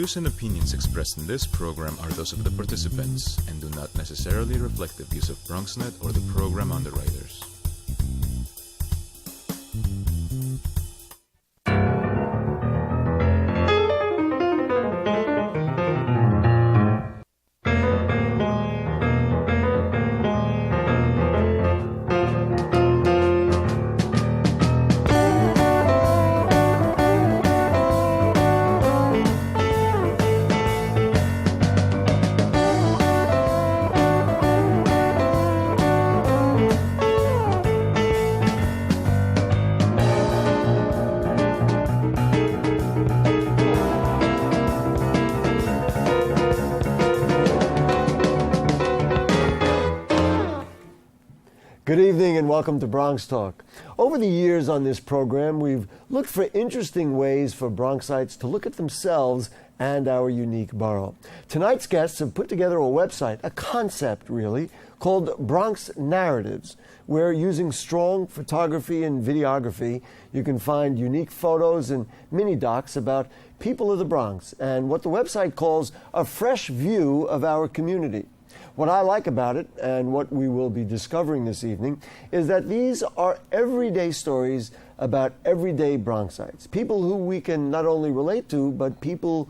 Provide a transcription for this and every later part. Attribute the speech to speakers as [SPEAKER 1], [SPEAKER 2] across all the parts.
[SPEAKER 1] views and opinions expressed in this program are those of the participants and do not necessarily reflect the views of BronxNet or the program underwriters.
[SPEAKER 2] Good evening and welcome to Bronx Talk. Over the years on this program, we've looked for interesting ways for Bronxites to look at themselves and our unique borough. Tonight's guests have put together a website, a concept really, called Bronx Narratives, where using strong photography and videography, you can find unique photos and mini-docs about people of the Bronx and what the website calls a fresh view of our community. What I like about it, and what we will be discovering this evening, is that these are everyday stories about everyday Bronxites. People who we can not only relate to, but people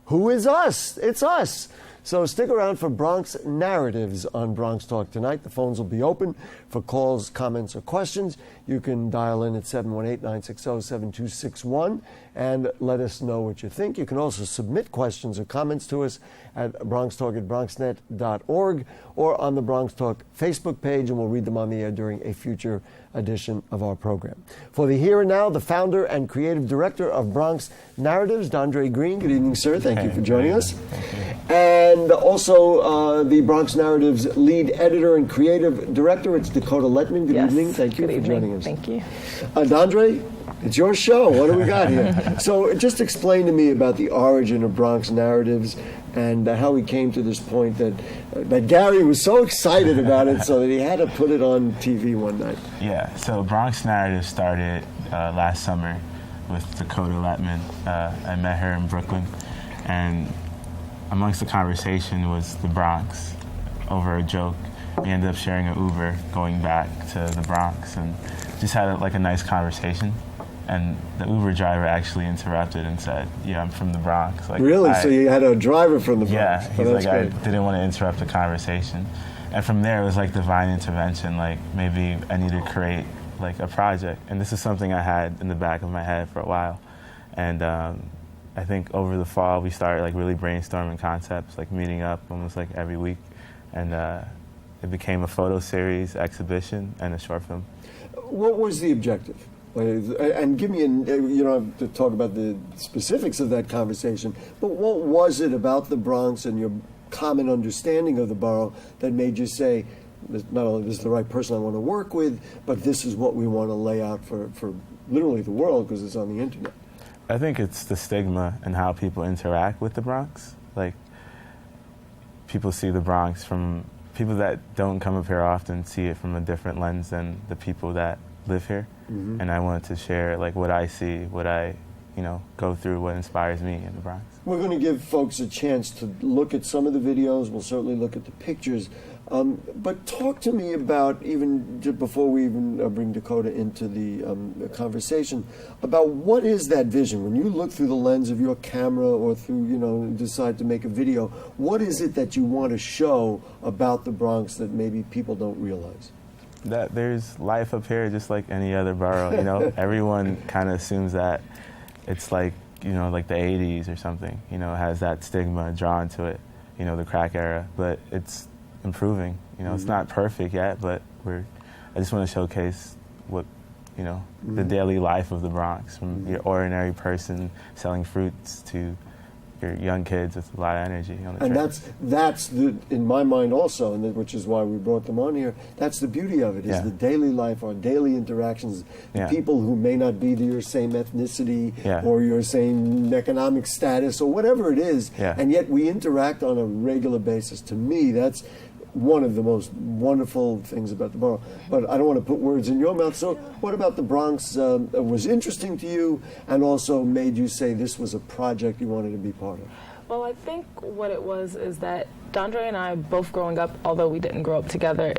[SPEAKER 2] who is us. It's us. So stick around for Bronx Narratives on Bronx Talk tonight. The phones will be open for calls, comments, or questions. You can dial in at 718-960-7261 and let us know what you think. You can also submit questions or comments to us at BronxTalk@BronxNet.org or on the Bronx Talk Facebook page, and we'll read them on the air during a future edition of our program. For the here and now, the founder and creative director of Bronx Narratives, D'Andre Green. Good evening, sir. Thank you for joining us.
[SPEAKER 3] Thank you.
[SPEAKER 2] And also the Bronx Narratives lead editor and creative director, it's Dakota Letman. Good evening. Thank you for joining us.
[SPEAKER 4] Thank you.
[SPEAKER 2] D'Andre, it's your show. What do we got here? So just explain to me about the origin of Bronx Narratives and how we came to this point that Gary was so excited about it so that he had to put it on TV one night.
[SPEAKER 3] Yeah, so Bronx Narratives started last summer with Dakota Letman. I met her in Brooklyn, and amongst the conversation was the Bronx over a joke. We ended up sharing an Uber going back to the Bronx and just had a nice conversation. And the Uber driver actually interrupted and said, "Yeah, I'm from the Bronx."
[SPEAKER 2] Really? So you had a driver from the Bronx?
[SPEAKER 3] Yeah, he's like, I didn't want to interrupt the conversation. And from there, it was like divine intervention. Like, maybe I need to create like a project. And this is something I had in the back of my head for a while. And I think over the fall, we started like really brainstorming concepts, like meeting up almost like every week. And it became a photo series, exhibition, and a short film.
[SPEAKER 2] What was the objective? And give me, you don't have to talk about the specifics of that conversation, but what was it about the Bronx and your common understanding of the borough that made you say, not only this is the right person I want to work with, but this is what we want to lay out for literally the world because it's on the internet?
[SPEAKER 3] I think it's the stigma and how people interact with the Bronx. Like, people see the Bronx from, people that don't come up here often see it from a different lens than the people that live here. Mm-hmm. And I wanted to share like what I see, what I, go through, what inspires me in the Bronx.
[SPEAKER 2] We're going to give folks a chance to look at some of the videos. We'll certainly look at the pictures. But talk to me about, even just before we even bring Dakota into the conversation, about what is that vision? When you look through the lens of your camera or through, decide to make a video, what is it that you want to show about the Bronx that maybe people don't realize?
[SPEAKER 3] That there's life up here just like any other borough, Everyone kind of assumes that it's like, like the 80s or something, has that stigma drawn to it, the crack era, but it's improving, It's not perfect yet, but I just want to showcase what, the daily life of the Bronx, from your ordinary person selling fruits to your young kids with a lot of energy on the
[SPEAKER 2] and
[SPEAKER 3] train.
[SPEAKER 2] that's in my mind also, and which is why we brought them on here. That's the beauty of it, is the daily life, our daily interactions, people who may not be your same ethnicity or your same economic status or whatever it is, and yet we interact on a regular basis. To me, that's one of the most wonderful things about the borough. But I don't want to put words in your mouth. So what about the Bronx was interesting to you and also made you say this was a project you wanted to be part of?
[SPEAKER 4] Well, I think what it was is that Dondre and I, both growing up, although we didn't grow up together,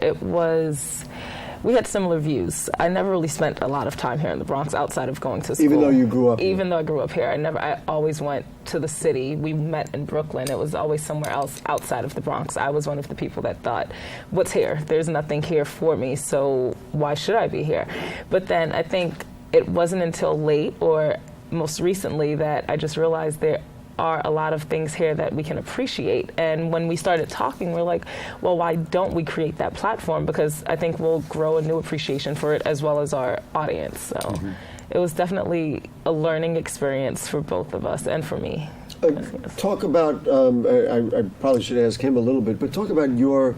[SPEAKER 4] we had similar views. I never really spent a lot of time here in the Bronx outside of going to school.
[SPEAKER 2] Even though you grew up here?
[SPEAKER 4] Even though I grew up here. I always went to the city. We met in Brooklyn. It was always somewhere else outside of the Bronx. I was one of the people that thought, what's here? There's nothing here for me, so why should I be here? But then I think it wasn't until late or most recently that I just realized there are a lot of things here that we can appreciate. And when we started talking, we're like, well, why don't we create that platform? Because I think we'll grow a new appreciation for it as well as our audience. So it was definitely a learning experience for both of us and for me.
[SPEAKER 2] Talk about, I probably should ask him a little bit, but talk about your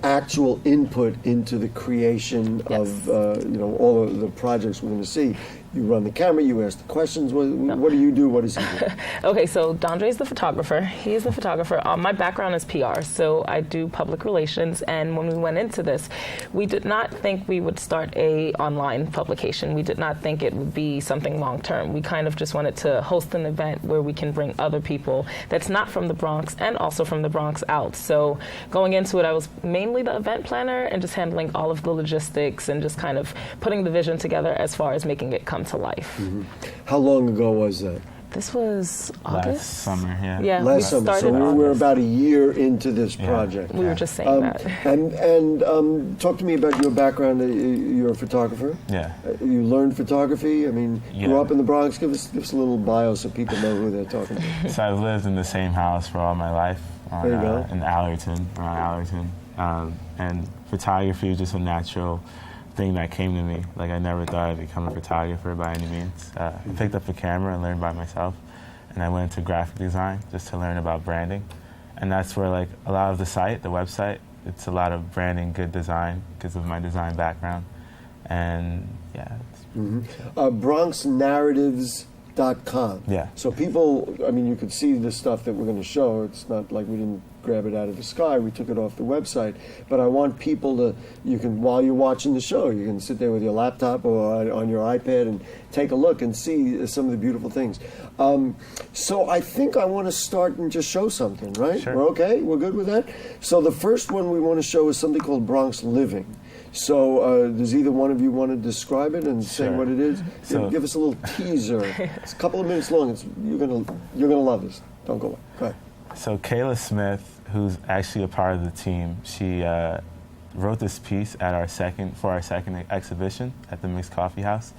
[SPEAKER 2] actual input into the creation of all of the projects we're going to see. You run the camera, you ask the questions. What do you do? What does he do?
[SPEAKER 4] Okay, so Dondre's the photographer. He is the photographer. My background is PR, so I do public relations. And when we went into this, we did not think we would start a online publication. We did not think it would be something long term. We kind of just wanted to host an event where we can bring other people that's not from the Bronx and also from the Bronx out. So going into it, I was mainly the event planner and just handling all of the logistics and just kind of putting the vision together as far as making it come to life.
[SPEAKER 2] How long ago was that?
[SPEAKER 4] This was August?
[SPEAKER 3] Last summer, yeah.
[SPEAKER 4] Yeah,
[SPEAKER 2] Last
[SPEAKER 4] we
[SPEAKER 2] summer.
[SPEAKER 4] started
[SPEAKER 2] So
[SPEAKER 4] in
[SPEAKER 2] we're
[SPEAKER 4] August.
[SPEAKER 2] about a year into this project.
[SPEAKER 4] We were just saying that.
[SPEAKER 2] And talk to me about your background. You're a photographer.
[SPEAKER 3] Yeah.
[SPEAKER 2] You learned photography. I mean,
[SPEAKER 3] Yeah.
[SPEAKER 2] grew up in the Bronx. Give us a little bio so people know who they're talking to.
[SPEAKER 3] So I've lived in the same house for all my life
[SPEAKER 2] There you go.
[SPEAKER 3] in Allerton, around Allerton. And photography was just a natural thing that came to me. Like, I never thought I'd become a photographer by any means. I picked up a camera and learned by myself. And I went into graphic design just to learn about branding. And that's where, like, a lot of the site, the website, it's a lot of branding, good design because of my design background. And yeah.
[SPEAKER 2] BronxNarratives.com.
[SPEAKER 3] Yeah.
[SPEAKER 2] So people, I mean, you could see the stuff that we're going to show. It's not like we didn't grab it out of the sky. We took it off the website. But I want people to, while you're watching the show, you can sit there with your laptop or on your iPad and take a look and see some of the beautiful things. So I think I want to start and just show something, right?
[SPEAKER 3] Sure.
[SPEAKER 2] We're okay? We're good with that? So the first one we want to show is something called Bronx Living. So does either one of you want to describe it and say
[SPEAKER 3] Sure.
[SPEAKER 2] what it is?
[SPEAKER 3] So-
[SPEAKER 2] Give us a little teaser. It's a couple of minutes long. You're gonna love this. Don't go away. Go ahead.
[SPEAKER 3] So Kayla Smith, who's actually a part of the team, she wrote this piece at our second exhibition at the Mixed Coffee House.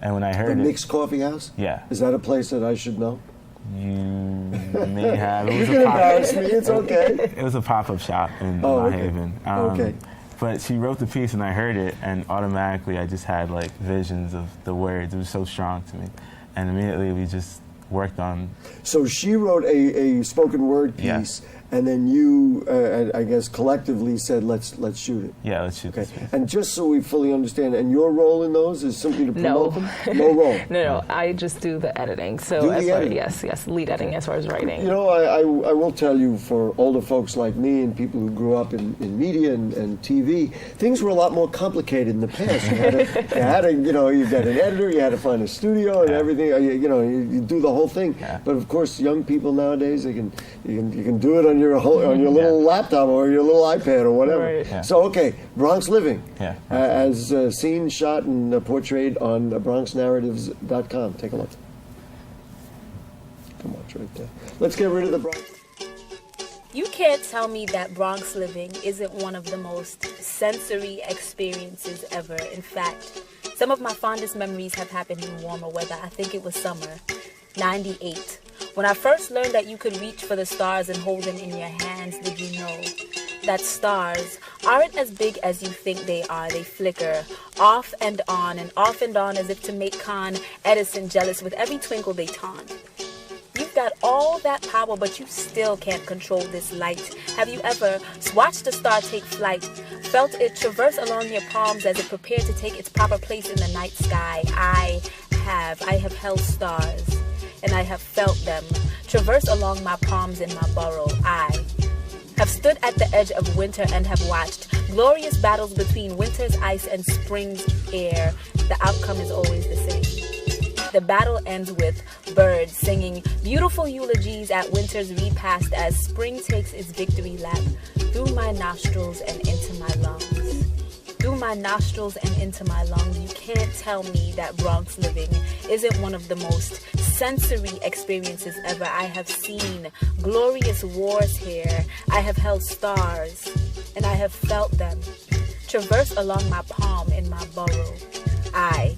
[SPEAKER 3] And when I heard
[SPEAKER 2] The
[SPEAKER 3] it,
[SPEAKER 2] Mixed Coffee House?
[SPEAKER 3] Yeah.
[SPEAKER 2] Is that a place that I should know?
[SPEAKER 3] you may have. It
[SPEAKER 2] You
[SPEAKER 3] was
[SPEAKER 2] can
[SPEAKER 3] a
[SPEAKER 2] embarrass me. It's okay.
[SPEAKER 3] It was a pop-up shop in
[SPEAKER 2] Oh,
[SPEAKER 3] Mount
[SPEAKER 2] okay.
[SPEAKER 3] Haven.
[SPEAKER 2] Okay.
[SPEAKER 3] But she wrote the piece, and I heard it, and automatically I just had like visions of the words. It was so strong to me, and immediately we just worked on.
[SPEAKER 2] So she wrote a spoken word
[SPEAKER 3] Yeah.
[SPEAKER 2] piece, and then you, I guess, collectively said, "Let's shoot it."
[SPEAKER 3] Yeah, let's shoot
[SPEAKER 2] Okay.
[SPEAKER 3] this piece.
[SPEAKER 2] And just so we fully understand, and your role in those is simply to
[SPEAKER 4] No.
[SPEAKER 2] promote them? No role.
[SPEAKER 4] No, I just do the editing. So
[SPEAKER 2] Do the
[SPEAKER 4] as far
[SPEAKER 2] editing.
[SPEAKER 4] yes, lead editing as far as writing.
[SPEAKER 2] You know, I will tell you, for older folks like me and people who grew up in media and TV, things were a lot more complicated in the past. You had to, you got an editor, you had to find a studio and
[SPEAKER 3] Yeah.
[SPEAKER 2] everything. You do the whole thing.
[SPEAKER 3] Yeah.
[SPEAKER 2] But of course, young people nowadays, you can do it on your little laptop or your little iPad or whatever.
[SPEAKER 4] Right.
[SPEAKER 3] Yeah.
[SPEAKER 2] So okay, Bronx Living,
[SPEAKER 3] Yeah.
[SPEAKER 2] as seen, shot, and portrayed on BronxNarratives.com. Take a look. Come on, it's right there. Let's get rid of the Bronx.
[SPEAKER 5] You can't tell me that Bronx Living isn't one of the most sensory experiences ever. In fact, some of my fondest memories have happened in warmer weather. I think it was summer, 98. When I first learned that you could reach for the stars and hold them in your hands, did you know that stars aren't as big as you think they are? They flicker off and on as if to make Con Edison jealous with every twinkle they taunt. You've got all that power, but you still can't control this light. Have you ever watched a star take flight, felt it traverse along your palms as it prepared to take its proper place in the night sky? I have held stars, and I have felt them traverse along my palms in my burrow. I have stood at the edge of winter and have watched glorious battles between winter's ice and spring's air. The outcome is always the same. The battle ends with birds singing beautiful eulogies at winter's repast as spring takes its victory lap through my nostrils and into my lungs. Through my nostrils and into my lungs, you can't tell me that Bronx living isn't one of the most sensory experiences ever. I have seen glorious wars here. I have held stars, and I have felt them traverse along my palm in my burrow. I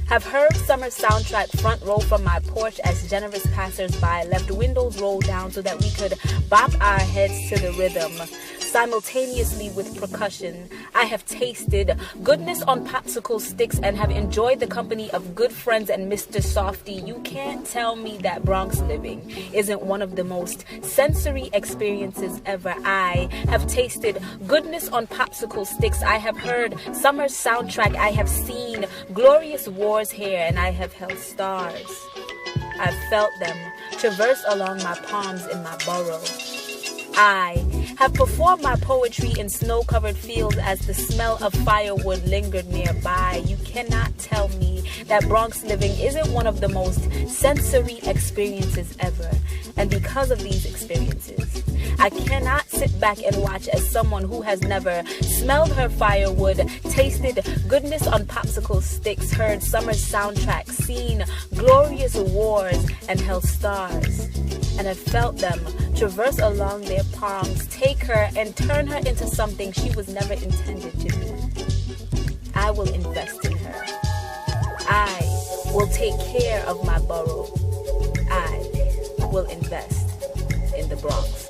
[SPEAKER 5] have heard summer soundtrack front row from my porch as generous passers-by left windows rolled down so that we could bop our heads to the rhythm. Simultaneously with percussion, I have tasted goodness on popsicle sticks and have enjoyed the company of good friends and Mr. Softy. You can't tell me that Bronx living isn't one of the most sensory experiences ever. I have tasted goodness on popsicle sticks. I have heard summer's soundtrack. I have seen glorious wars here, and I have held stars. I've felt them traverse along my palms in my burrow. I have performed my poetry in snow-covered fields as the smell of firewood lingered nearby. You cannot tell me that Bronx living isn't one of the most sensory experiences ever. And because of these experiences, I cannot sit back and watch as someone who has never smelled her firewood, tasted goodness on popsicle sticks, heard summer's soundtrack, seen glorious wars, and held stars, and have felt them traverse along their palms, take her and turn her into something she was never intended to be. I will invest in her. I will take care of my burrow. I will invest in the Bronx.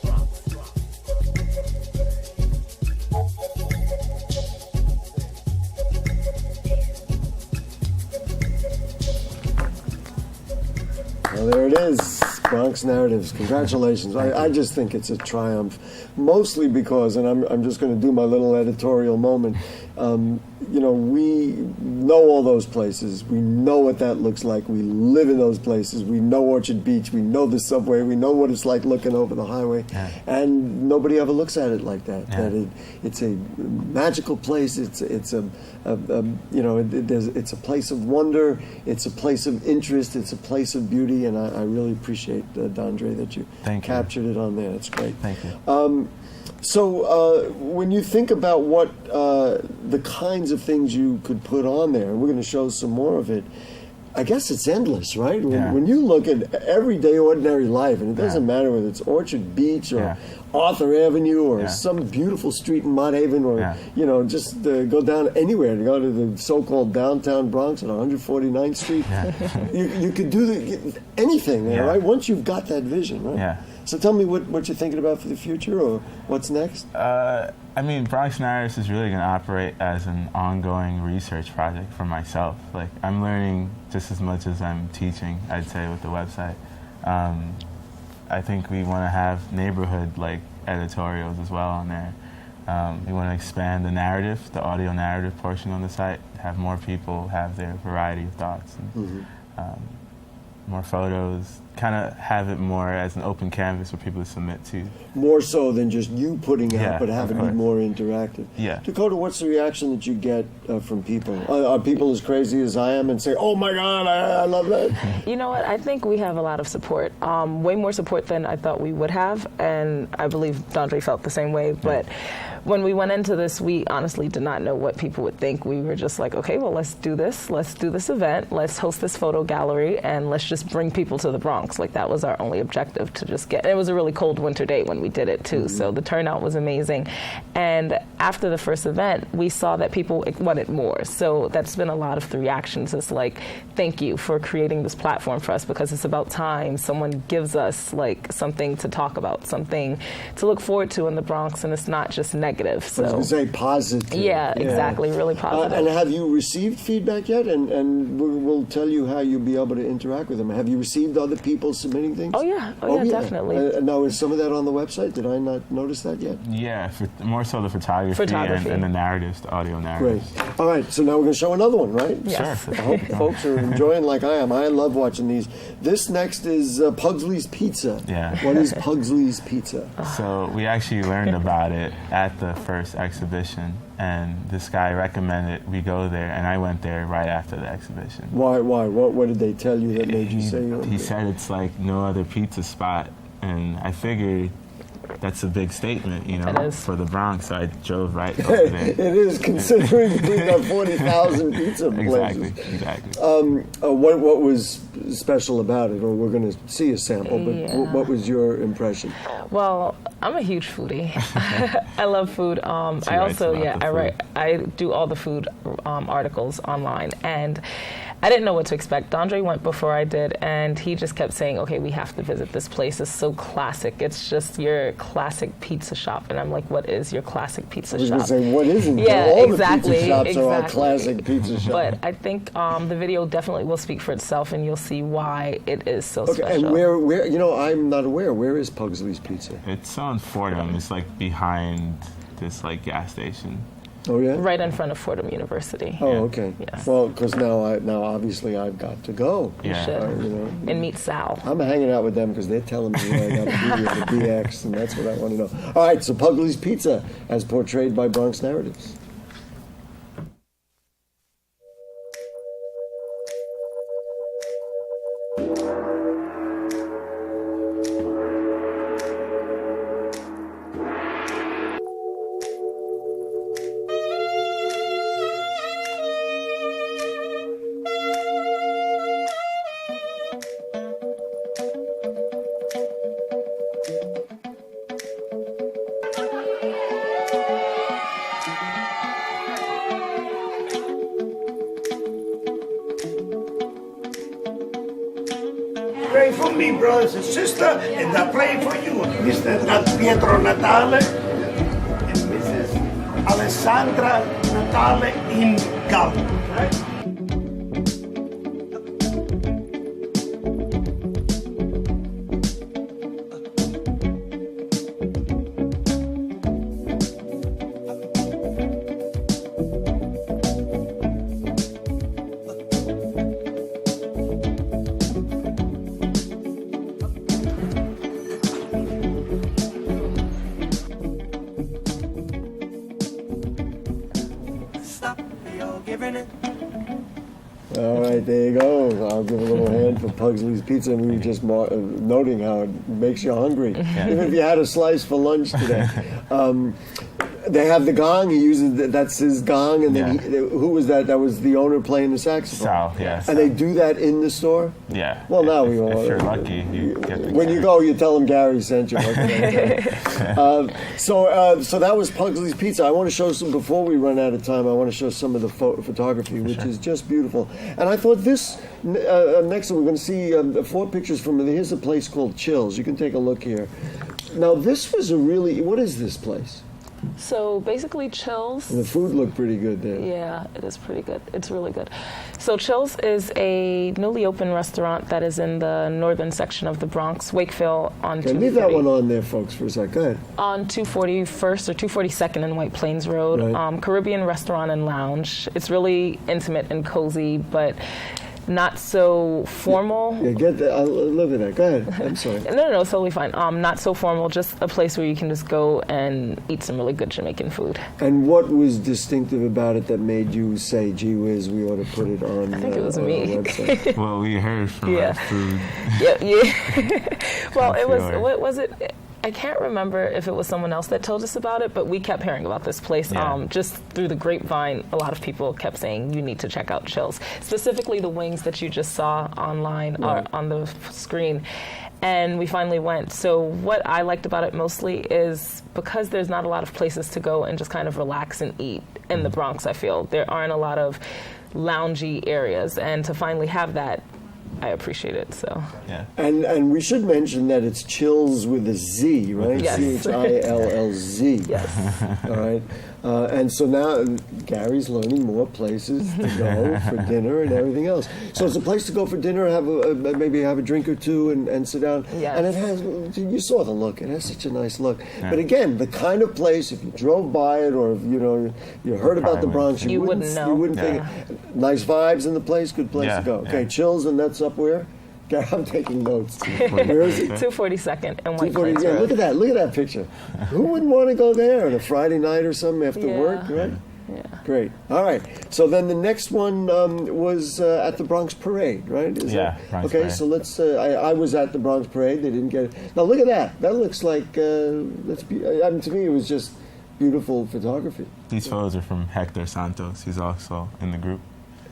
[SPEAKER 2] Well, there it is. Bronx Narratives. Congratulations. I just think it's a triumph, mostly because, and I'm just going to do my little editorial moment, we know all those places. We know what that looks like. We live in those places. We know Orchard Beach. We know the subway. We know what it's like looking over the highway. Yeah. And nobody ever looks at it like that. Yeah. That it's a magical place. It's a place of wonder. It's a place of interest. It's a place of beauty. And I really appreciate, Dondre, that you captured it on there. It's great.
[SPEAKER 3] Thank you.
[SPEAKER 2] So when you think about what the kinds of things you could put on there, and we're going to show some more of it, I guess it's endless, right? When you look at everyday ordinary life, and it doesn't matter whether it's Orchard Beach or Arthur Avenue or some beautiful street in Mott Haven or, just go down anywhere to go to the so-called downtown Bronx on 149th Street. Yeah. you could do anything there, right? Once you've got that vision, right? Yeah. So tell me what you're thinking about for the future or what's next?
[SPEAKER 3] Bronx Narratives is really going to operate as an ongoing research project for myself. Like, I'm learning just as much as I'm teaching, I'd say, with the website. I think we want to have neighborhood editorials as well on there. We want to expand the narrative, the audio narrative portion on the site, have more people have their variety of thoughts. And, more photos, kind of have it more as an open canvas for people to submit to.
[SPEAKER 2] More so than just you putting out, but have it be more interactive.
[SPEAKER 3] Yeah.
[SPEAKER 2] Dakota, what's the reaction that you get from people? Are people as crazy as I am and say, oh my God, I love that?
[SPEAKER 4] You know what? I think we have a lot of support, way more support than I thought we would have, and I believe Dondre felt the same way. But when we went into this, we honestly did not know what people would think. We were just like, okay, well, let's do this. Let's do this event. Let's host this photo gallery, and let's just bring people to the Bronx. Like, that was our only objective, to just get. It was a really cold winter day when we did it too, so the turnout was amazing. And after the first event, we saw that people wanted more. So that's been a lot of the reactions. It's like, thank you for creating this platform for us, because it's about time someone gives us something to talk about, something to look forward to in the Bronx, and it's not just negative. So
[SPEAKER 2] I was going to say positive.
[SPEAKER 4] Yeah, exactly, really positive.
[SPEAKER 2] And have you received feedback yet? And we'll tell you how you'll be able to interact with them. Have you received other people submitting things?
[SPEAKER 4] Oh yeah, definitely.
[SPEAKER 2] Now, is some of that on the website? Did I not notice that yet?
[SPEAKER 3] Yeah, more so the photography. And the narratives, the audio narratives.
[SPEAKER 2] Great. All right, so now we're going to show another one, right?
[SPEAKER 4] Yes.
[SPEAKER 3] Sure.
[SPEAKER 2] I hope folks are enjoying like I am. I love watching these. This next is Pugsley's Pizza.
[SPEAKER 3] Yeah.
[SPEAKER 2] What is Pugsley's Pizza?
[SPEAKER 3] So we actually learned about it at the first exhibition, and this guy recommended we go there, and I went there right after the exhibition.
[SPEAKER 2] Why? What did they tell you that made you say you went
[SPEAKER 3] He
[SPEAKER 2] there?
[SPEAKER 3] said it's like no other pizza spot, and I figured that's a big statement, you
[SPEAKER 4] It
[SPEAKER 3] know,
[SPEAKER 4] is.
[SPEAKER 3] for the Bronx. So I drove right over there.
[SPEAKER 2] It is, considering we've got 40,000 pizza places.
[SPEAKER 3] Exactly.
[SPEAKER 2] What was special about it? Or we're going to see a sample, but
[SPEAKER 4] Yeah.
[SPEAKER 2] what was your impression?
[SPEAKER 4] Well, I'm a huge foodie. I love food. I
[SPEAKER 3] writes
[SPEAKER 4] also,
[SPEAKER 3] about
[SPEAKER 4] yeah,
[SPEAKER 3] the
[SPEAKER 4] I
[SPEAKER 3] food.
[SPEAKER 4] write. I do all the food articles online, and I didn't know what to expect. Dondre went before I did, and he just kept saying, "Okay, we have to visit this place. It's so classic. It's just your classic pizza shop." And I'm like, "What is your classic pizza
[SPEAKER 2] I was going
[SPEAKER 4] shop?"
[SPEAKER 2] to say, what isn't?
[SPEAKER 4] Yeah,
[SPEAKER 2] All
[SPEAKER 4] exactly,
[SPEAKER 2] the pizza shops are our
[SPEAKER 4] exactly.
[SPEAKER 2] classic pizza shops.
[SPEAKER 4] But I think the video definitely will speak for itself, and you'll see why it is so
[SPEAKER 2] Okay,
[SPEAKER 4] special.
[SPEAKER 2] and where, you know, I'm not aware. Where is Pugsley's Pizza?
[SPEAKER 3] It's on Fordham. It's like behind this like gas station.
[SPEAKER 2] Oh, yeah?
[SPEAKER 4] Right in front of Fordham University.
[SPEAKER 2] Oh,
[SPEAKER 3] Yeah.
[SPEAKER 2] okay.
[SPEAKER 4] Yes.
[SPEAKER 2] Well, because now obviously I've got to go.
[SPEAKER 4] You
[SPEAKER 3] Yeah.
[SPEAKER 4] should.
[SPEAKER 2] You know,
[SPEAKER 4] And meet Sal.
[SPEAKER 2] I'm hanging out with them because they're telling me where I got to be at the BX, and that's what I want to know. All right, so Pugsley's Pizza, as portrayed by Bronx Narratives.
[SPEAKER 6] Pray for me, brothers and sisters, and I pray for you. Mr. Pietro Natale and Mrs. Alessandra Natale in Galway. Right? Stop, you're giving it.
[SPEAKER 2] All right, there you go. I'll give a little hand for Pugsley's Pizza. And we were just noting how it makes you hungry, even if you had a slice for lunch today. They have the gong. He uses that's his gong, and then
[SPEAKER 3] Yeah.
[SPEAKER 2] who was that? That was the owner playing the saxophone.
[SPEAKER 3] Sal, yeah.
[SPEAKER 2] And they do that in the store.
[SPEAKER 3] Yeah.
[SPEAKER 2] Well, now
[SPEAKER 3] if,
[SPEAKER 2] we all.
[SPEAKER 3] If you're lucky, you get the
[SPEAKER 2] When you go, you tell them Gary sent you. What can I tell you? So that was Pugsley's Pizza. I want to show some, before we run out of time, I want to show some of the photography, which is just beautiful. And I thought this, next we're going to see 4 pictures from, here's a place called Chills. You can take a look here. Now, this was a really, what is this place?
[SPEAKER 4] So basically, Chills.
[SPEAKER 2] And the food looked pretty good there.
[SPEAKER 4] Yeah, it is pretty good. It's really good. So Chills is a newly opened restaurant that is in the northern section of the Bronx, Wakeville on
[SPEAKER 2] Okay, leave that
[SPEAKER 4] 240
[SPEAKER 2] one on there, folks, for a sec. Go ahead.
[SPEAKER 4] on 241st or 242nd in White Plains Road.
[SPEAKER 2] Right.
[SPEAKER 4] Caribbean restaurant and lounge. It's really intimate and cozy, but not so formal.
[SPEAKER 2] Yeah, get that. Look at that. Go ahead. I'm sorry.
[SPEAKER 4] No, it's totally fine. Not so formal, just a place where you can just go and eat some really good Jamaican food.
[SPEAKER 2] And what was distinctive about it that made you say, gee whiz, we ought to put it on,
[SPEAKER 4] I think it was
[SPEAKER 2] on
[SPEAKER 4] me.
[SPEAKER 2] our website?
[SPEAKER 3] Well, we heard from
[SPEAKER 4] Yeah.
[SPEAKER 3] our food.
[SPEAKER 4] Yeah. Well, it was,
[SPEAKER 3] Sure.
[SPEAKER 4] what was it? I can't remember if it was someone else that told us about it, but we kept hearing about this place.
[SPEAKER 3] Yeah.
[SPEAKER 4] Just through the grapevine, a lot of people kept saying, you need to check out Chills. Specifically the wings that you just saw online or on the screen. And we finally went. So what I liked about it mostly is because there's not a lot of places to go and just kind of relax and eat in the Bronx, I feel. There aren't a lot of loungy areas. And to finally have that, I appreciate it. So
[SPEAKER 3] Yeah.
[SPEAKER 2] And we should mention that it's Chills with a Z, right?
[SPEAKER 4] Yes.
[SPEAKER 2] Chillz.
[SPEAKER 4] yes.
[SPEAKER 2] All right. And so now Gary's learning more places to go for dinner and everything else. So it's a place to go for dinner, maybe have a drink or two and sit down.
[SPEAKER 4] Yes.
[SPEAKER 2] And it has, you saw the look, it has such a nice look. But again, the kind of place, if you drove by it or if, you heard about the Bronx,
[SPEAKER 4] You wouldn't know.
[SPEAKER 2] You wouldn't
[SPEAKER 4] Yeah.
[SPEAKER 2] think, nice vibes in the place, good place
[SPEAKER 3] Yeah,
[SPEAKER 2] to go. Okay,
[SPEAKER 3] yeah.
[SPEAKER 2] Chills, and that's up where? Gary, I'm taking notes. Where is it?
[SPEAKER 4] 242nd and White
[SPEAKER 2] 240,
[SPEAKER 4] Plains
[SPEAKER 2] yeah,
[SPEAKER 4] Road.
[SPEAKER 2] look at that picture. Who wouldn't want to go there on a Friday night or something after
[SPEAKER 4] Yeah.
[SPEAKER 2] work, right?
[SPEAKER 4] Yeah.
[SPEAKER 2] Great. All right. So then the next one was at the Bronx Parade, right?
[SPEAKER 3] Bronx
[SPEAKER 2] okay,
[SPEAKER 3] Parade.
[SPEAKER 2] so let's. I was at the Bronx Parade. They didn't get it. Now look at that. That looks like. To me, it was just beautiful photography.
[SPEAKER 3] These photos are from Hector Santos. He's also in the group.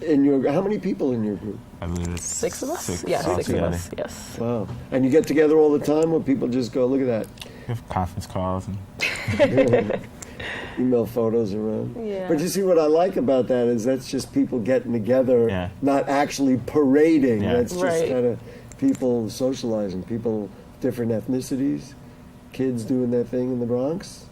[SPEAKER 2] How many people in your group?
[SPEAKER 3] I believe it's
[SPEAKER 4] 6 of us?
[SPEAKER 3] Six
[SPEAKER 4] Yeah, 6 of
[SPEAKER 3] altogether.
[SPEAKER 4] us, yes.
[SPEAKER 2] Wow. And you get together all the time, or people just go, look at that.
[SPEAKER 3] We have conference calls and
[SPEAKER 2] Email photos around.
[SPEAKER 4] Yeah.
[SPEAKER 2] But you see what I like about that is that's just people getting together,
[SPEAKER 3] Yeah.
[SPEAKER 2] not actually parading.
[SPEAKER 3] Yeah.
[SPEAKER 2] That's just
[SPEAKER 4] Right.
[SPEAKER 2] kind of people socializing, people different ethnicities, kids doing their thing in the Bronx.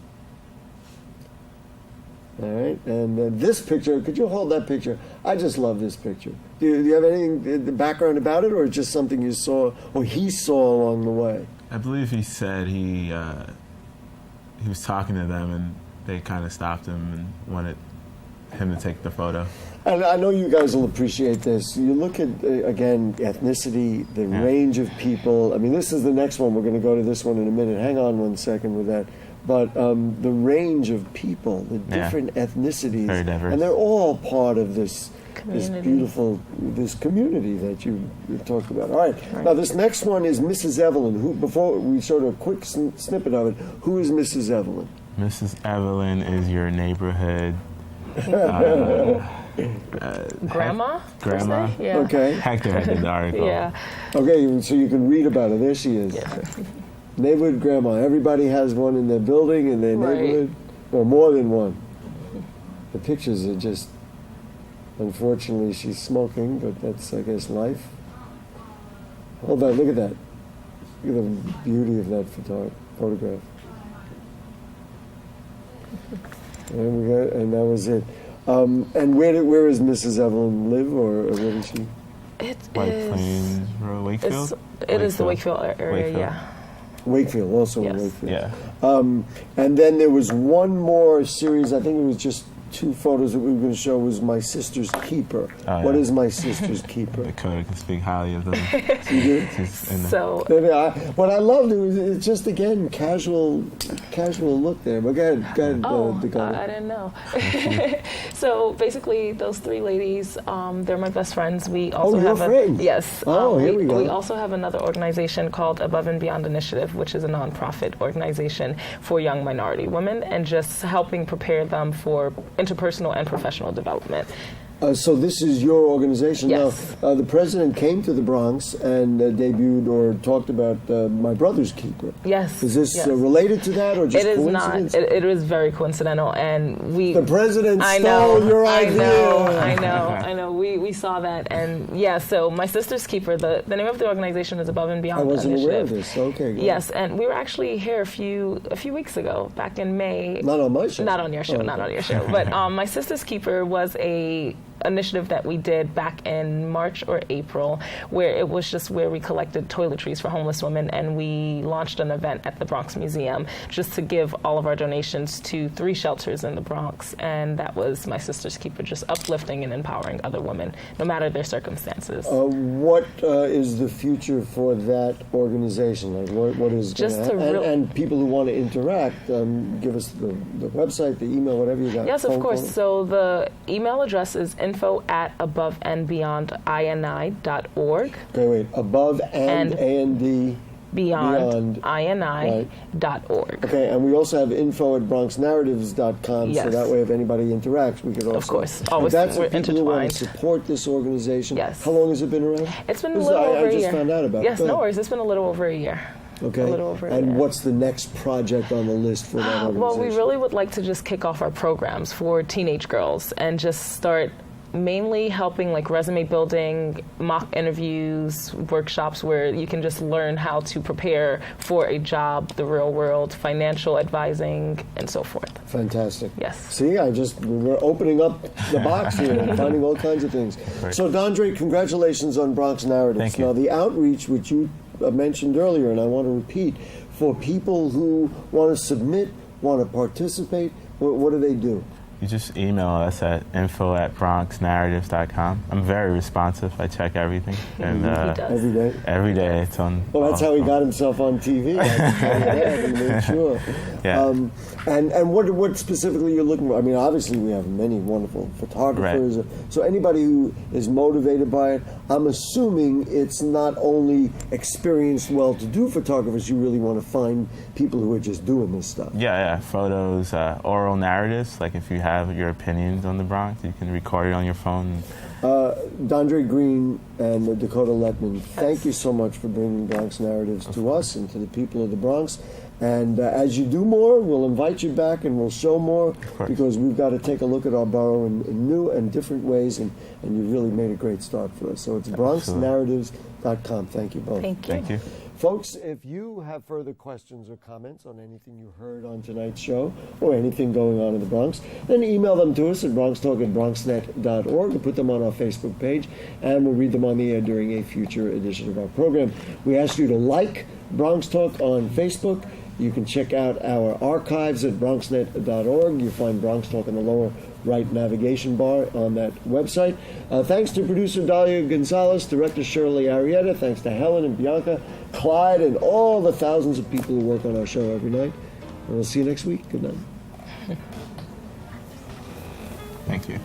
[SPEAKER 2] All right, and this picture, could you hold that picture? I just love this picture. Do you have anything, the background about it, or just something you saw, or he saw along the way?
[SPEAKER 3] I believe he said he was talking to them and they kind of stopped him and wanted him to take the photo.
[SPEAKER 2] And I know you guys will appreciate this. You look at, again, ethnicity, the range of people. I mean, this is the next one. We're going to go to this one in a minute. Hang on one second with that. But the range of people, the different ethnicities.
[SPEAKER 3] Very diverse.
[SPEAKER 2] And they're all part of this
[SPEAKER 4] Community.
[SPEAKER 2] beautiful, this community that you talked about. All right. Now, this next one is Mrs. Evelyn. Who, before we showed a quick snippet of it, who is Mrs. Evelyn?
[SPEAKER 3] Mrs. Evelyn is your neighborhood
[SPEAKER 4] Grandma? per
[SPEAKER 3] grandma.
[SPEAKER 4] se? Yeah.
[SPEAKER 2] Okay.
[SPEAKER 3] Hector had did the article.
[SPEAKER 4] Yeah.
[SPEAKER 2] Okay, so you can read about her. There she is. Neighborhood grandma. Everybody has one in their building, in their
[SPEAKER 4] Right.
[SPEAKER 2] neighborhood, or more than one. The pictures are just, unfortunately, she's smoking, but that's, I guess, life. Hold on, look at that. Look at the beauty of that photograph. And that was it. And where does Mrs. Evelyn live, or where does she?
[SPEAKER 4] It
[SPEAKER 3] White
[SPEAKER 4] is.
[SPEAKER 3] Plains Road, Wakefield?
[SPEAKER 4] It is the Wakefield area,
[SPEAKER 3] Wakefield.
[SPEAKER 4] yeah.
[SPEAKER 2] Wakefield, also in
[SPEAKER 4] Yes.
[SPEAKER 2] Wakefield.
[SPEAKER 3] Yeah.
[SPEAKER 2] And then there was one more series, I think it was just 2 photos that we were going to show, was My Sister's Keeper.
[SPEAKER 3] Oh,
[SPEAKER 2] What
[SPEAKER 3] yeah.
[SPEAKER 2] is My Sister's Keeper?
[SPEAKER 3] Dakota can speak highly of them.
[SPEAKER 2] You do?
[SPEAKER 3] She's in the-
[SPEAKER 4] So
[SPEAKER 2] What I loved it was it's just, again, casual look there. But go ahead, Dakota.
[SPEAKER 4] I didn't know. So basically, those 3 ladies, they're my best friends. We also
[SPEAKER 2] you're
[SPEAKER 4] have
[SPEAKER 2] friends?
[SPEAKER 4] yes.
[SPEAKER 2] Oh, here we go.
[SPEAKER 4] We also have another organization called Above and Beyond Initiative, which is a nonprofit organization for young minority women and just helping prepare them for interpersonal and professional development.
[SPEAKER 2] So this is your organization.
[SPEAKER 4] Yes.
[SPEAKER 2] Now, the president came to the Bronx and debuted or talked about My Brother's Keeper.
[SPEAKER 4] Yes.
[SPEAKER 2] Is this
[SPEAKER 4] yes.
[SPEAKER 2] Related to that, or just
[SPEAKER 4] It is not.
[SPEAKER 2] coincidence?
[SPEAKER 4] It is very coincidental, and we.
[SPEAKER 2] The president
[SPEAKER 4] I
[SPEAKER 2] stole
[SPEAKER 4] know,
[SPEAKER 2] your
[SPEAKER 4] I
[SPEAKER 2] idea.
[SPEAKER 4] I know. We saw that, and yeah. So My Sister's Keeper. The name of the organization is Above and Beyond
[SPEAKER 2] I wasn't
[SPEAKER 4] Initiative.
[SPEAKER 2] aware of this. Okay. Go
[SPEAKER 4] Yes, and we were actually here a few weeks ago, back in May.
[SPEAKER 2] Not on my show.
[SPEAKER 4] Not on your show.
[SPEAKER 2] Oh,
[SPEAKER 4] Not
[SPEAKER 2] okay.
[SPEAKER 4] on your show. But My Sister's Keeper was a initiative that we did back in March or April, where it was just where we collected toiletries for homeless women, and we launched an event at the Bronx Museum just to give all of our donations to 3 shelters in the Bronx, and that was My Sister's Keeper, just uplifting and empowering other women, no matter their circumstances.
[SPEAKER 2] What is the future for that organization? Like, what is
[SPEAKER 4] Just
[SPEAKER 2] gonna
[SPEAKER 4] to
[SPEAKER 2] and people who want to interact, give us the website, the email, whatever you got.
[SPEAKER 4] Yes, of
[SPEAKER 2] phone
[SPEAKER 4] course.
[SPEAKER 2] call.
[SPEAKER 4] So the email address is info@aboveandbeyondini.org.
[SPEAKER 2] Okay, wait. Above and A&D.
[SPEAKER 4] Beyond INI.org.
[SPEAKER 2] Okay, and we also have info@bronxnarratives.com, so
[SPEAKER 4] Yes.
[SPEAKER 2] that way if anybody interacts, we could also.
[SPEAKER 4] course.
[SPEAKER 2] If
[SPEAKER 4] Always,
[SPEAKER 2] that's
[SPEAKER 4] we're
[SPEAKER 2] the people who want to
[SPEAKER 4] intertwined.
[SPEAKER 2] support this organization.
[SPEAKER 4] Yes.
[SPEAKER 2] How long has it been around?
[SPEAKER 4] It's been a
[SPEAKER 2] This is-
[SPEAKER 4] little over
[SPEAKER 2] I
[SPEAKER 4] a
[SPEAKER 2] just
[SPEAKER 4] year.
[SPEAKER 2] found out about it.
[SPEAKER 4] Yes,
[SPEAKER 2] Go
[SPEAKER 4] no
[SPEAKER 2] ahead.
[SPEAKER 4] worries. It's been a little over a year.
[SPEAKER 2] Okay.
[SPEAKER 4] A little over a
[SPEAKER 2] and
[SPEAKER 4] year.
[SPEAKER 2] what's the next project on the list for that organization?
[SPEAKER 4] Well, we really would like to just kick off our programs for teenage girls and just start mainly helping like resume building, mock interviews, workshops where you can just learn how to prepare for a job, the real world, financial advising, and so forth.
[SPEAKER 2] Fantastic.
[SPEAKER 4] Yes.
[SPEAKER 2] See, we're opening up the box here and finding all kinds of things. So, Dondre, congratulations on Bronx Narratives.
[SPEAKER 3] Thank you.
[SPEAKER 2] Now, the outreach, which you mentioned earlier, and I want to repeat, for people who want to submit, want to participate, what do they do?
[SPEAKER 3] You just email us at info@bronxnarratives.com. I'm very responsive. I check everything. And
[SPEAKER 2] Every day.
[SPEAKER 3] every day it's on.
[SPEAKER 2] Well, that's how he got himself on TV. I can tell you that, and made sure.
[SPEAKER 3] Yeah.
[SPEAKER 2] And what specifically you're looking for? I mean, obviously we have many wonderful photographers.
[SPEAKER 3] Right.
[SPEAKER 2] So anybody who is motivated by it, I'm assuming it's not only experienced, well-to-do photographers. You really want to find people who are just doing this stuff.
[SPEAKER 3] Yeah. Photos, oral narratives. Like if you have your opinions on the Bronx, you can record it on your phone.
[SPEAKER 2] Dondre Green and Dakota Letman, thank you so much for bringing Bronx Narratives to us and to the people of the Bronx. And as you do more, we'll invite you back and we'll show more, because we've got to take a look at our borough in new and different ways, and you really made a great start for us. So it's BronxNarratives.com. Thank you both.
[SPEAKER 4] Thank you.
[SPEAKER 3] Thank you.
[SPEAKER 2] Folks, if you have further questions or comments on anything you heard on tonight's show or anything going on in the Bronx, then email them to us at BronxTalk@BronxNet.org or put them on our Facebook page, and we'll read them on the air during a future edition of our program. We ask you to like Bronx Talk on Facebook. You can check out our archives at BronxNet.org. You'll find Bronx Talk in the lower right navigation bar on that website. Thanks to producer Dalia Gonzalez, director Shirley Arrieta. Thanks to Helen and Bianca, Clyde, and all the thousands of people who work on our show every night. And we'll see you next week. Good night.
[SPEAKER 3] Thank you.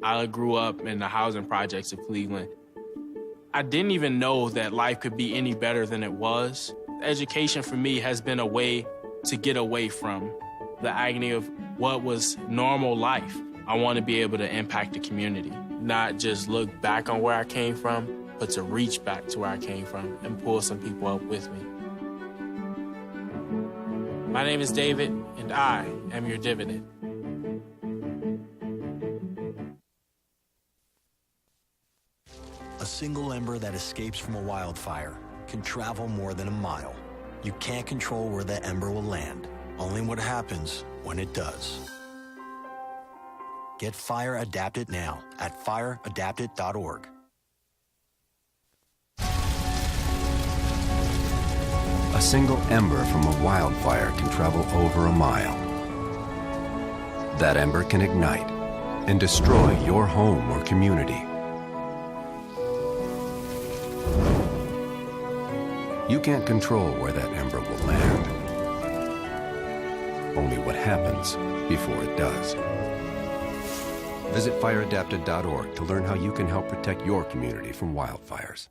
[SPEAKER 7] I grew up in the housing projects of Cleveland. I didn't even know that life could be any better than it was. Education for me has been a way to get away from the agony of what was normal life. I want to be able to impact the community, not just look back on where I came from, but to reach back to where I came from and pull some people up with me. My name is David, and I am your dividend.
[SPEAKER 8] A single ember that escapes from a wildfire can travel more than a mile. You can't control where that ember will land, only what happens when it does. Get Fire Adapted now at fireadapted.org.
[SPEAKER 9] A single ember from a wildfire can travel over a mile. That ember can ignite and destroy your home or community. You can't control where that ember will land. Only what happens before it does. Visit fireadapted.org to learn how you can help protect your community from wildfires.